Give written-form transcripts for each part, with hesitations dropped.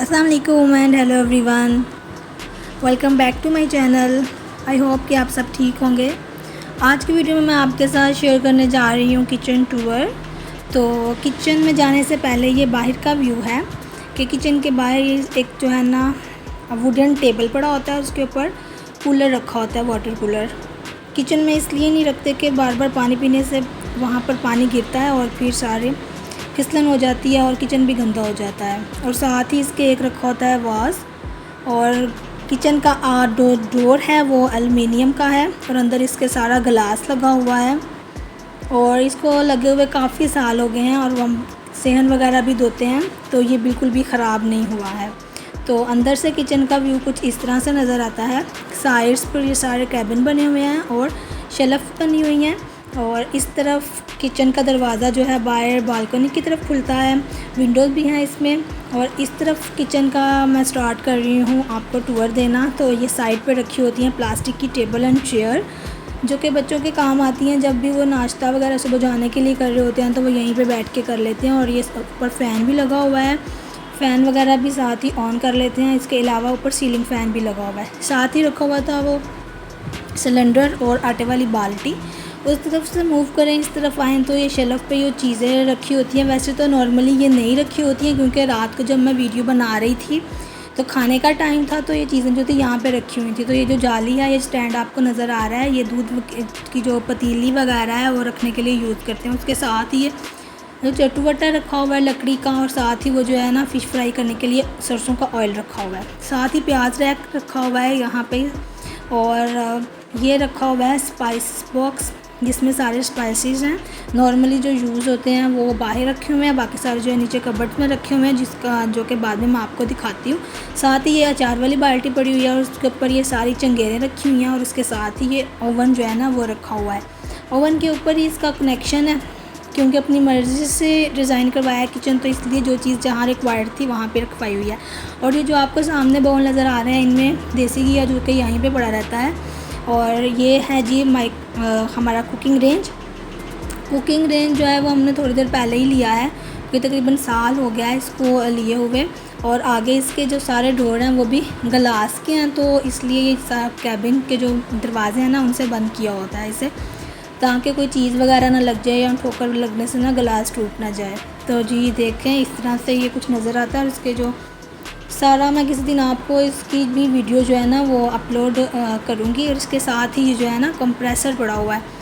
अस्सलाम वालेकुम and hello everyone, welcome back to my channel. I hope कि आप सब ठीक होंगे। आज की वीडियो में मैं आपके साथ शेयर करने जा रही हूँ किचन टूर। तो किचन में जाने से पहले ये बाहर का व्यू है कि किचन के बाहर एक जो है ना वुडन टेबल पड़ा होता है, उसके ऊपर कूलर रखा होता है, वाटर कूलर। किचन में इसलिए नहीं रखते कि बार बार पानी पीने से वहाँ पर पानी गिरता है और फिर सारे फिसलन हो जाती है और किचन भी गंदा हो जाता है। और साथ ही इसके एक रखा होता है वास, और किचन का डोर है वो एल्युमिनियम का है और अंदर इसके सारा ग्लास लगा हुआ है और इसको लगे हुए काफ़ी साल हो गए हैं और हम सेहन वगैरह भी धोते हैं तो ये बिल्कुल भी ख़राब नहीं हुआ है। तो अंदर से किचन का व्यू कुछ इस तरह से नज़र आता है। साइड्स पर ये सारे कैबिन बने हुए हैं और शेल्फ बनी हुई हैं, और इस तरफ किचन का दरवाज़ा जो है बाहर बालकनी की तरफ खुलता है। विंडोज़ भी हैं इसमें। और इस तरफ किचन का मैं स्टार्ट कर रही हूँ आपको टूर देना। तो ये साइड पे रखी होती हैं प्लास्टिक की टेबल एंड चेयर, जो कि बच्चों के काम आती हैं। जब भी वो नाश्ता वगैरह सुबह जाने के लिए कर रहे होते हैं तो वो यहीं पे बैठ के कर लेते हैं। और ये ऊपर फ़ैन भी लगा हुआ है, फ़ैन वगैरह भी साथ ही ऑन कर लेते हैं। इसके अलावा ऊपर सीलिंग फ़ैन भी लगा हुआ है। साथ ही रखा हुआ था वो सिलेंडर और आटे वाली बाल्टी। उस तरफ से मूव करें, इस तरफ आएँ तो ये शेल्फ़ पे ये चीज़ें रखी होती हैं। वैसे तो नॉर्मली ये नहीं रखी होती हैं, क्योंकि रात को जब मैं वीडियो बना रही थी तो खाने का टाइम था, तो ये चीज़ें जो थी यहाँ पे रखी हुई थी। तो ये जो जाली है, ये स्टैंड आपको नज़र आ रहा है, ये दूध की जो पतीली वगैरह है वो रखने के लिए यूज़ करते हैं। उसके साथ ही ये जो चटुवटा रखा हुआ है लकड़ी का, और साथ ही वो जो है ना फ़िश फ्राई करने के लिए सरसों का ऑयल रखा हुआ है। साथ ही प्याज रैक रखा हुआ है यहाँ पे, और ये रखा हुआ है स्पाइस बॉक्स, जिसमें सारे स्पाइसेस हैं नॉर्मली जो यूज़ होते हैं वो बाहर रखे हुए हैं। बाकी सारे जो है नीचे कबर्ड में रखे हुए हैं, जिसका जो कि बाद में मैं आपको दिखाती हूँ। साथ ही ये अचार वाली बाल्टी पड़ी हुई है और उसके ऊपर ये सारी चंगेरें रखी हुई हैं, और उसके साथ ही ये ओवन जो है ना वो रखा हुआ है। ओवन के ऊपर ही इसका कनेक्शन है, क्योंकि अपनी मर्ज़ी से डिज़ाइन करवाया है किचन, तो इसलिए जो चीज़ जहाँ रिक्वायर्ड थी वहाँ पे रखवाई हुई है। और ये जो आपको सामने बाउल नज़र आ रहे हैं, इनमें देसी घी जो कि यहीं पे पड़ा रहता है। और ये है जी हमारा कुकिंग रेंज जो है वो हमने थोड़ी देर पहले ही लिया है, क्योंकि तकरीबन साल हो गया है इसको लिए हुए। और आगे इसके जो सारे डोर हैं वो भी ग्लास के हैं, तो इसलिए ये कैबिन के जो दरवाजे हैं ना उनसे बंद किया होता है इसे, ताकि कोई चीज़ वगैरह ना लग जाए या ठोकर लगने से ना ग्लास टूट ना जाए। तो जी देखें, इस तरह से ये कुछ नज़र आता है। और इसके जो सारा मैं किसी दिन आपको इसकी भी वीडियो जो है ना वो अपलोड करूँगी। और इसके साथ ही जो है ना कंप्रेसर पड़ा हुआ है।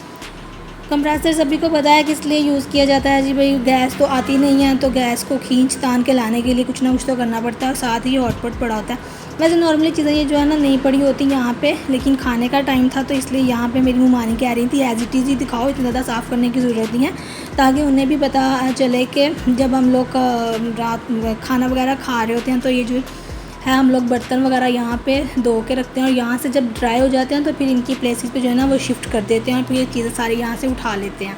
कंप्रेसर सभी को पता है किस लिए यूज़ किया जाता है जी भाई, गैस तो आती नहीं है, तो गैस को खींच तान के लाने के लिए कुछ ना कुछ तो करना पड़ता है। और साथ ही हॉटपॉट पड़ा होता है। वैसे नॉर्मली चीज़ें ये जो है ना नहीं पड़ी होती यहाँ पे, लेकिन खाने का टाइम था तो इसलिए यहाँ पे मेरी मुमानी कह रही थी एज इट इज़ ही दिखाओ, इतना ज़्यादा साफ़ करने की ज़रूरत नहीं है, ताकि उन्हें भी पता चले कि जब हम लोग रात खाना वगैरह खा रहे होते हैं तो ये जो है हम लोग बर्तन वगैरह यहाँ पे धो के रखते हैं, और यहाँ से जब ड्राई हो जाते हैं तो फिर इनकी प्लेसेस पे जो है ना वो शिफ्ट कर देते हैं और फिर ये चीज़ें सारी यहाँ से उठा लेते हैं।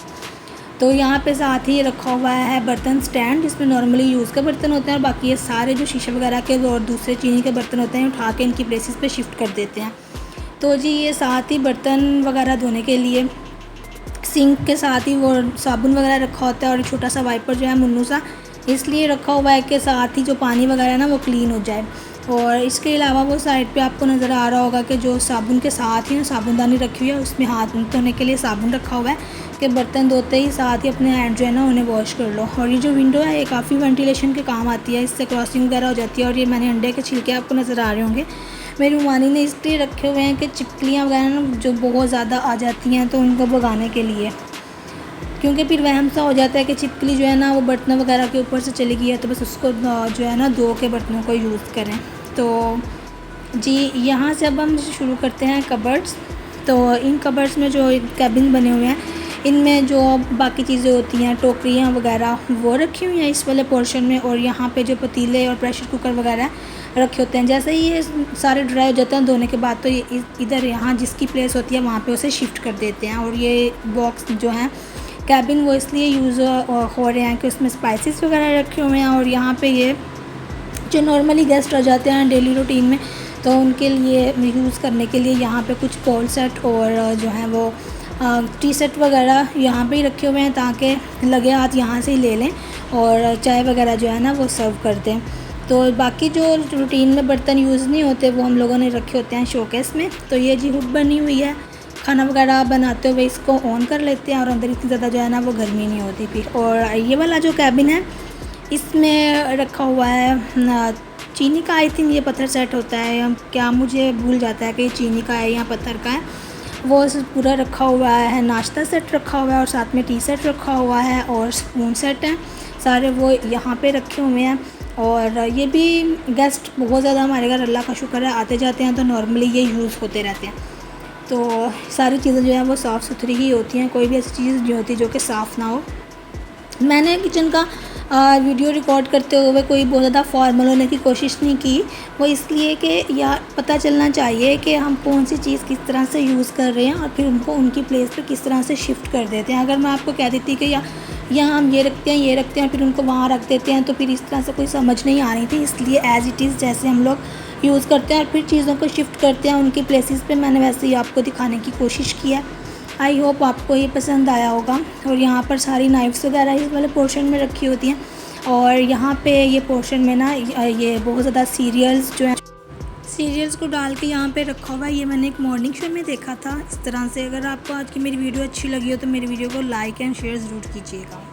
तो यहाँ पे साथ ही रखा हुआ है बर्तन स्टैंड, जिसमें नॉर्मली यूज़ के बर्तन होते हैं, और बाकी ये सारे जो शीशे वगैरह के और दूसरे चीनी के बर्तन होते हैं उठा के इनकी प्लेसेस पे शिफ्ट कर देते हैं। तो जी ये साथ ही बर्तन वगैरह धोने के लिए सिंक के साथ ही वो साबुन वगैरह रखा होता है, और छोटा सा वाइपर जो है मुन्नू सा इसलिए रखा हुआ है कि साथ ही जो पानी वगैरह है ना वो क्लीन हो जाए। और इसके अलावा वो साइड पे आपको नज़र आ रहा होगा कि जो साबुन के साथ ही साबुनदानी रखी हुई है, उसमें हाथ धोने के लिए साबुन रखा हुआ है कि बर्तन धोते ही साथ ही अपने हैंड जो है ना उन्हें वॉश कर लो। और ये जो विंडो है ये काफ़ी वेंटिलेशन के काम आती है, इससे क्रॉसिंग वगैरह हो जाती है। और ये मैंने अंडे के छिलके आपको नज़र आ रहे होंगे, मेरी मुमानी ने इसलिए रखे हुए हैं कि चिपकलियाँ वगैरह ना जो बहुत ज़्यादा आ जाती हैं तो उनको भगाने के लिए, क्योंकि फिर वहम सा हो जाता है कि छिपकली जो है ना वो बर्तनों वगैरह के ऊपर से चली गई है, तो बस उसको जो है ना धो के बर्तनों को यूज़ करें। तो जी यहाँ से अब हम शुरू करते हैं कबर्ड्स। तो इन कबर्ड्स में जो कैबिन बने हुए हैं, इनमें जो बाकी चीज़ें होती हैं टोकरियाँ वगैरह वो रखी हुई हैं इस वाले पोर्शन में, और यहाँ पे जो पतीले और प्रेशर कुकर वगैरह रखे होते हैं। जैसे ही ये सारे ड्राई हो जाते हैं धोने के बाद, तो ये इधर यहाँ जिसकी प्लेस होती है वहाँ पे उसे शिफ्ट कर देते हैं। और ये बॉक्स जो हैं कैबिन वो इसलिए यूज़ हो रहे हैं कि उसमें स्पाइसेस वगैरह रखे हुए हैं। और यहाँ पे ये जो नॉर्मली गेस्ट आ जाते हैं डेली रूटीन में, तो उनके लिए यूज़ करने के लिए यहाँ पे कुछ पोल सेट और जो है वो टी सेट वगैरह यहाँ पे ही रखे हुए हैं, ताकि लगे हाथ यहाँ से ही ले लें और चाय वगैरह जो है ना वो सर्व कर दें। तो बाकी जो रूटीन में बर्तन यूज़ नहीं होते वो हम लोगों ने रखे होते हैं शोकेस में। तो ये जी हुड बनी हुई है, खाना वगैरह बनाते हुए इसको ऑन कर लेते हैं और अंदर इतनी ज़्यादा जो है ना वो गर्मी नहीं होती फिर। और ये वाला जो कैबिन है इसमें रखा हुआ है चीनी का, आई थिंक ये पत्थर सेट होता है क्या, मुझे भूल जाता है कि चीनी का है या पत्थर का है। वो पूरा रखा हुआ है, नाश्ता सेट रखा हुआ है और साथ में टी सेट रखा हुआ है और स्पून सेट है, सारे वो यहाँ पे रखे हुए हैं। और ये भी गेस्ट बहुत ज़्यादा हमारे घर, अल्लाह का शुक्र है, आते जाते हैं तो नॉर्मली ये यूज़ होते रहते हैं। तो सारी चीज़ें जो है वो साफ़ सुथरी ही होती हैं, कोई भी ऐसी चीज़ नहीं होती जो कि साफ़ ना हो। मैंने किचन का वीडियो रिकॉर्ड करते हुए कोई बहुत ज़्यादा फॉर्मल होने की कोशिश नहीं की, वो इसलिए कि यार पता चलना चाहिए कि हम कौन सी चीज़ किस तरह से यूज़ कर रहे हैं और फिर उनको उनकी प्लेस पे किस तरह से शिफ्ट कर देते हैं। अगर मैं आपको कह देती कि यहाँ हम ये रखते हैं और फिर उनको वहाँ रख देते हैं तो फिर इस तरह से कोई समझ नहीं आ रही थी। इसलिए एज़ इट इज़ जैसे हम लोग यूज़ करते हैं और फिर चीज़ों को शिफ्ट करते हैं उनकी प्लेसेस पे, मैंने वैसे ही आपको दिखाने की कोशिश की है। आई होप आपको ये पसंद आया होगा। और यहाँ पर सारी नाइफ्स वगैरह इस वाले पोर्शन में रखी होती हैं और यहाँ पे ये पोर्शन में ना ये बहुत ज़्यादा सीरियल्स जो हैं, सीरियल्स को डाल के यहाँ पे रखा हुआ है। ये मैंने एक मॉर्निंग शो में देखा था इस तरह से। अगर आपको आज की मेरी वीडियो अच्छी लगी हो तो मेरी वीडियो को लाइक एंड शेयर ज़रूर कीजिएगा।